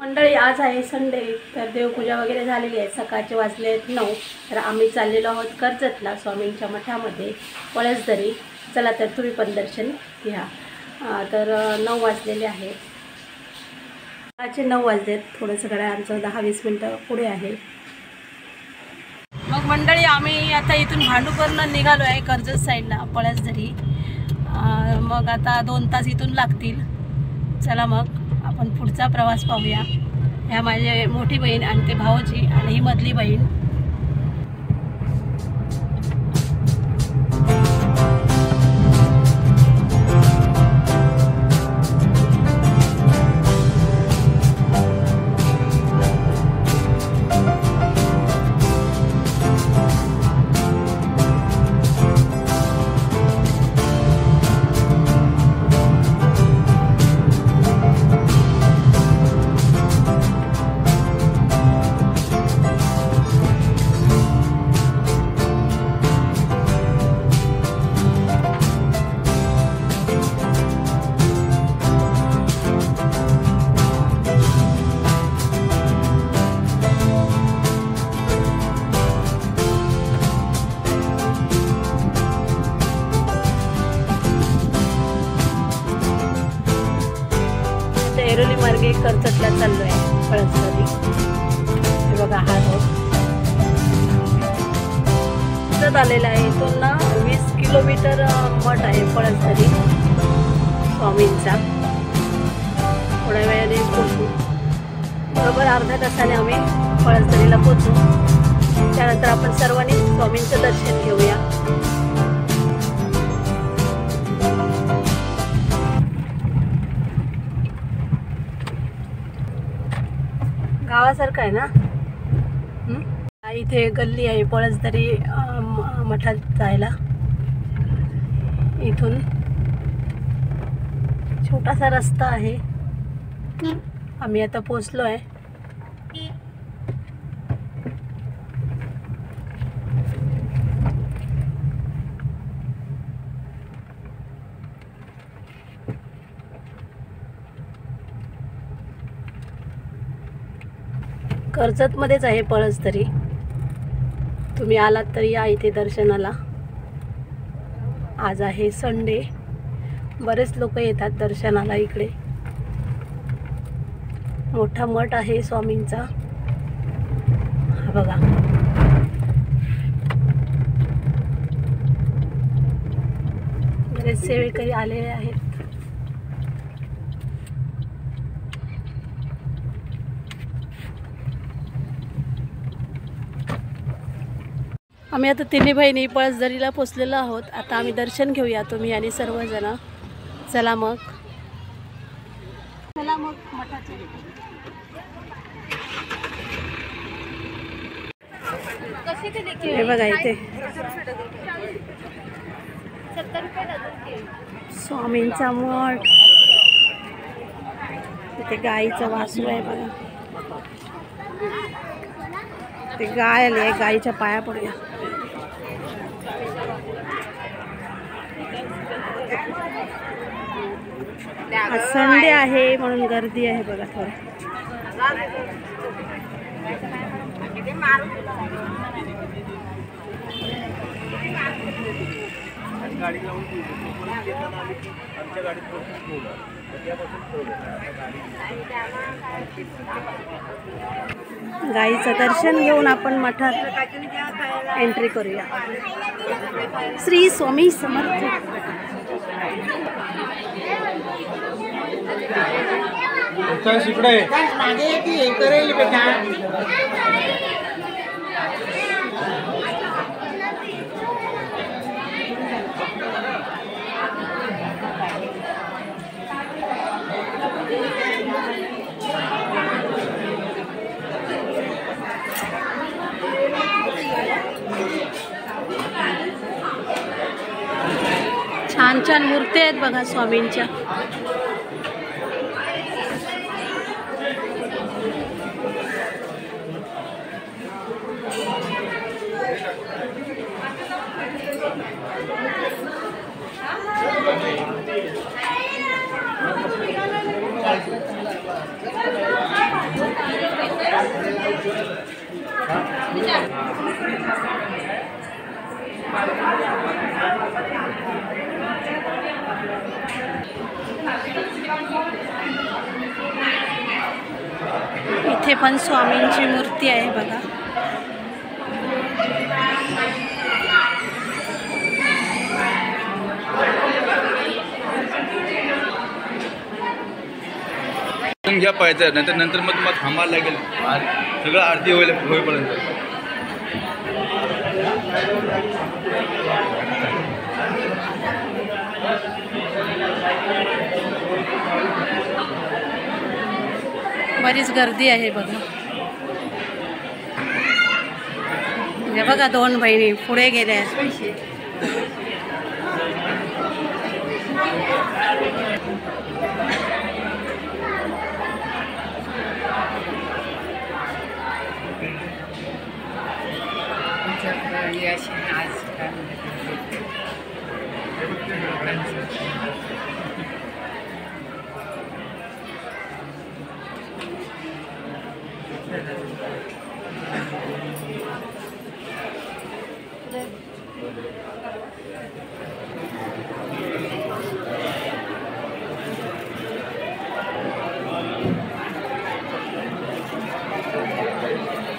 मंडळी, आज आहे संडे, तर देवपूजा वगैरे झालेली आहे. सकाळचे वाजले आहेत 9. तर आम्ही चाललेलो आहोत कर्जतला स्वामींच्या मठामध्ये पळसदरी. चला तर तुम्ही पण दर्शन घ्या. तर 9 वाजलेले आहेत. सकाळचे 9 वाजलेत. थोडंसं घड्याळ आमचं 10-20 मिनटं पुढे आहे. मग मंडळी, आम्ही आता इथून भांडूपवरून निघालो आहे कर्जत साईडला पळसदरी. मग आता 2 तास इथून लागतील. चला मग आपण पुढचा प्रवास पाहूया. ह्या माझी मोठी बहीण आणि ते भाऊजी आणि ही मधली बहीण. ऐरोली मार्गे कर्जतला चाललो आहे पळसदरी. हे बघा, हा रोड कर्जत आलेला आहे. इथून ना 20 किलोमीटर मठ आहे पळसदरी स्वामींचा. थोड्या वेळाने पोहोचू. बरोबर अर्ध्या तासाने आम्ही पळसदरीला पोहोचू. त्यानंतर आपण सर्वांनी स्वामींचं दर्शन घेऊया. गावासारखं आहे ना. इथे गल्ली आहे पळसदरी मठात जायला. इथून छोटासा रस्ता आहे. आम्ही आता पोचलो आहे. कर्जतमध्येच आहे पळसदरी. तुम्ही आलात तरी या इथे दर्शनाला. आज आहे संडे. बरेच लोक येतात दर्शनाला इकडे. मोठा मठ आहे स्वामींचा. हा बघा, बरेच सेवेकरी आलेले आहेत. आम्ही आता तिन्ही बहिणी पळसदरीला पोचलेलो आहोत. आता आम्ही दर्शन घेऊया, तुम्ही आणि सर्वजण. चला मग मठाचे. हे बघा, इथे स्वामींचा मठ. इथे गाईचा वासरू आहे बघा. ते गाय आली आहे. गाईच्या पाया पडूया. आज संडे आहे म्हणून गर्दी आहे बघा थोडं. गाईचं दर्शन घेऊन आपण मठात एंट्री करूया. श्री स्वामी समर्थ. छान छान मूर्ती आहेत बघा स्वामींच्या. इथे पण स्वामींची मूर्ती आहे बघा. घ्या पाहिजे नंतर मग तुम्हाला थांबायला लागेल सगळं आरती होईपर्यंत. बरीच गर्दी आहे बघा. हे बघा 2 बहिणी पुढे गेल्या आहेत.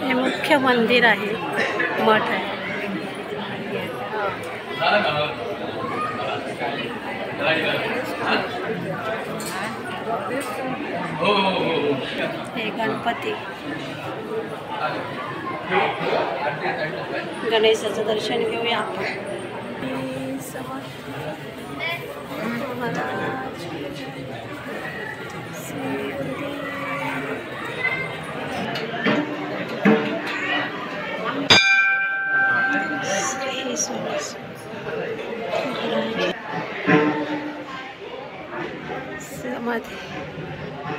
हे मुख्य मंदिर आहे, मठ आहे. हे गणपती, गणेशाचं दर्शन घेऊया आपण.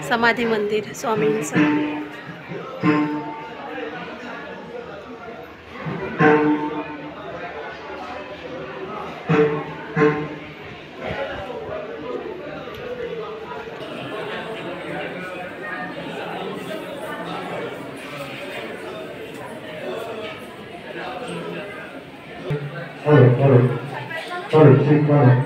समाधी मंदिर स्वामींचं. Bye.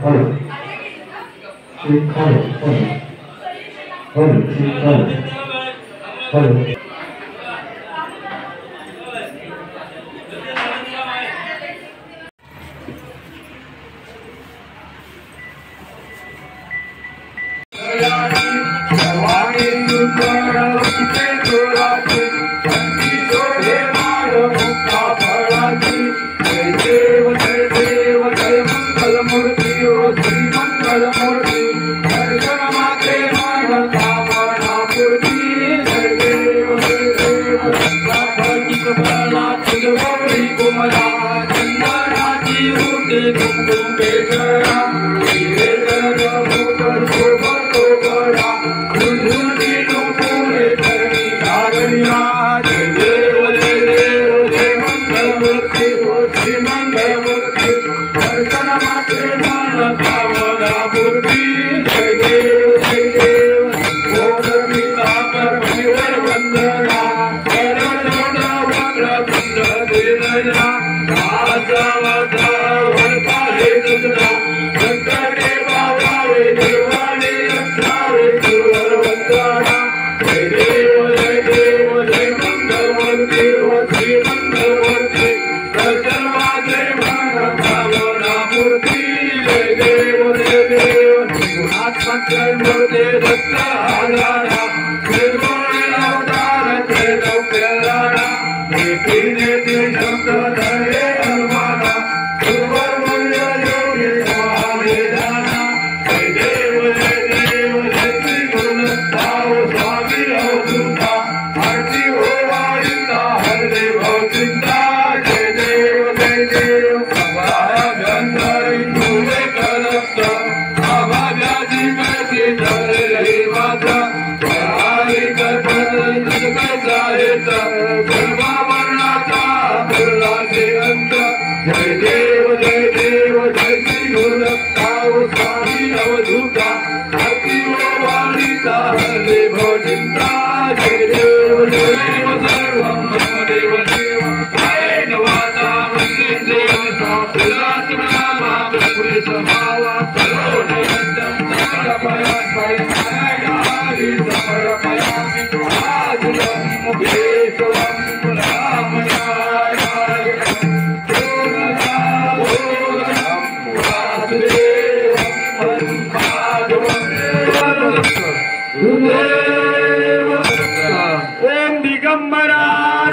दिगंबरा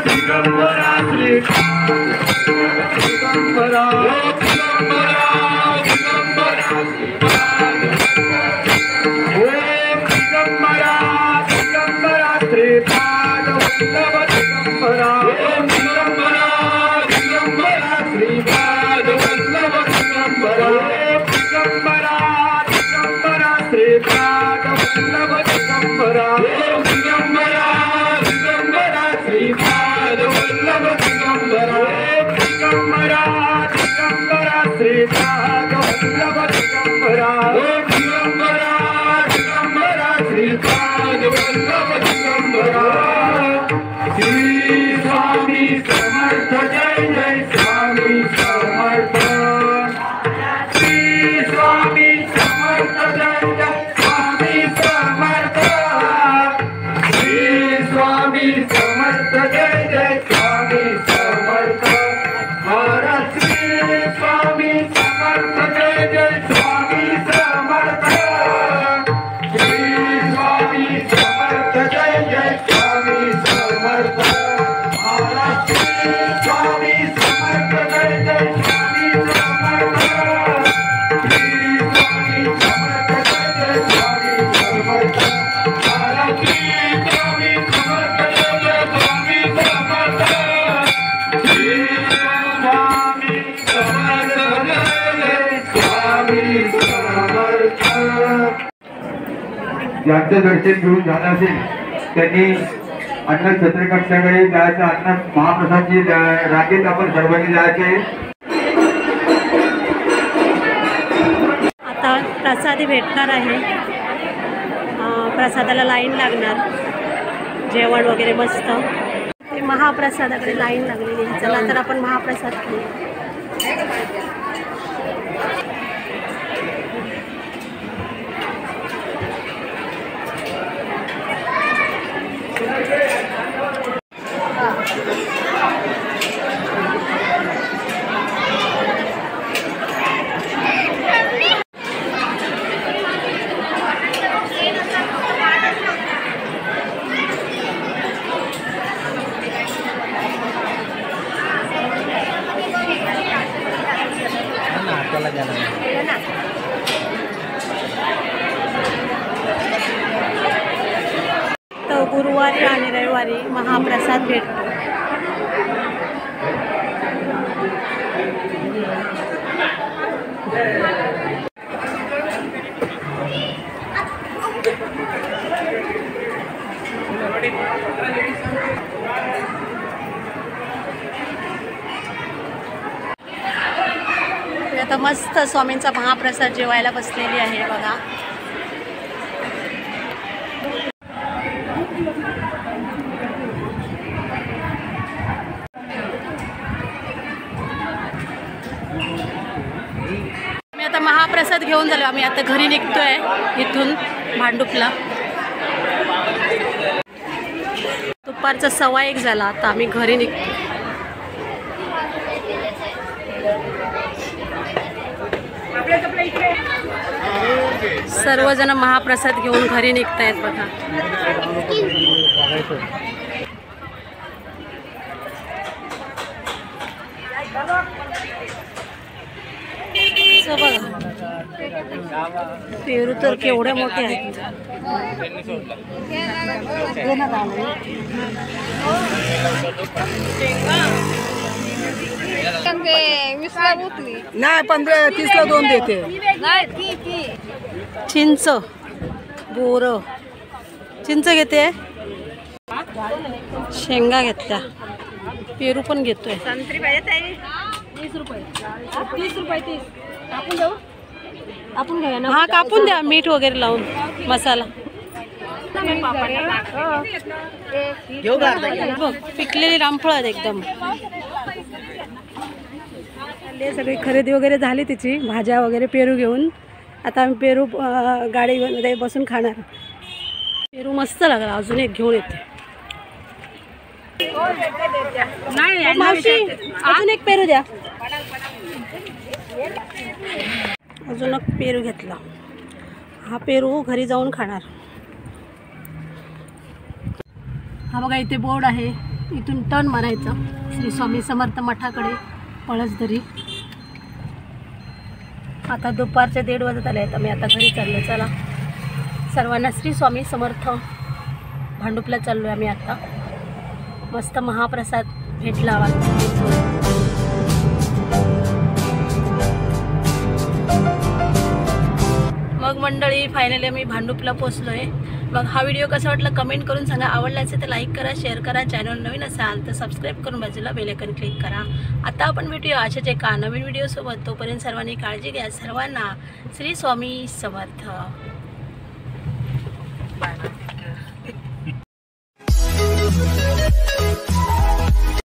दिगंबरा श्री दिगंबरा दिगंबरा दिगंबरा दिगंबरा दिगंबरा श्रीपाद वल्लभ दिगंबरा दिगंबरा दिगंबरा श्रीपाद वल्लभ दिगंबरा दिगंबरा दिगंबरा श्रीपाद वल्लभ दिगंबरा दिगंबरा दिगंबरा श्रीपाद वल्लभ दिगंबरा दिगंबरा दिगंबरा श्रीपाद वल्लभ दिगंबरा दिगंबरा दिगंबरा श्रीपाद वल्लभ दिगंबरा श्री स्वामी समर्थ जय जय स्वामी समर्थ श्री स्वामी समर्थ जय जय स्वामी समर्थ श्री स्वामी समर्थ जय जय स्वामी समर्थ महाराज श्री स्वामी समर्थ जय जय स्वामी समर्थ श्री स्वामी समर्थ जय जय स्वामी समर्थ महाराज श्री स्वामी समर्थ जय जय स्वामी समर्थ श्री स्वामी समर्थ जय जय स्वामी समर्थ महाराज श्री स्वामी समर्थ जय जय स्वामी समर्थ श्री स्वामी समर्थ जय जय स्वामी समर्थ। ज्यांचं दर्शन घेऊन झालं असेल त्यांनी अन्न छत्रकक्षाकडे जायचं, अन्न महाप्रसादची रांगेत आपण सर्वांनी जायचे। आता प्रसादी भेटणार आहे, प्रसादाला लाईन लागणार, जेवण वगैरे मस्त। ते महाप्रसादाकडे लाईन लागलेली आहे, चला तर आपण महाप्रसाद घेऊ। तर गुरुवारी आणि रविवारी महाप्रसाद भेटतो। आता मस्त स्वामींचा महाप्रसाद जेवायला बसलेली आहे बघा। मी आता महाप्रसाद घेऊन झालो, आम्ही आता घरी निघतोय इथून भांडुपला। दुपारचा 1:15 झाला, आता आम्ही घरी निघतो। सर्वजण महाप्रसाद घेऊन घरी निघतायत बघा। बघा पेरू तर केवढे मोठे आहेत। नाही 15-30 ला 2 देते। चिंच बोर, चिंच घेते, शेंगा घेतल्या, पेरू पण घेतोय। संत्री पाहिजे 20 रुपये 30 रुपये 30 कापून देऊ, आपण घ्या ना। हा कापून द्या, मीठ वगैरे लावून मसाला। पिकलेली रामफळ एकदम। सगळी खरेदी वगैरे झाली तिची, भाज्या वगैरे पेरू घेऊन। आता आम्ही पेरू गाडीमध्ये बसून खाणार। पेरू मस्त लागला, अजून एक घेऊन येते. मावशी अजून एक पेरू द्या. अजून एक पेरू घेतला. हा पेरू घरी जाऊन खाणार. हा बघा इथे बोर्ड आहे, इथून टर्न मारायचं श्री स्वामी समर्थ मठाकडे पळसदरी. आता दुपारचे 1:30 वाजत आले आहेत. आम्ही आता घरी चाललो. चला सर्वांना श्री स्वामी समर्थ. भांडुपला चाललो आहे आम्ही आता. मस्त महाप्रसाद भेटला. मग मंडळी फायनली आम्ही भांडुपला पोचलो आहे. मग हा व्हिडिओ कसा वाटला कमेंट करून सांगा. आवडला असेल तर लाईक करा, शेअर करा. चॅनल नवीन असाल तर सबस्क्राईब करून बाजूला बेल आयकॉन क्लिक करा. आता आपण भेटूया अशाच एका नवीन व्हिडिओसोबत. तोपर्यंत सर्वांनी काळजी घ्या. सर्वांना श्री स्वामी समर्थ. बाय.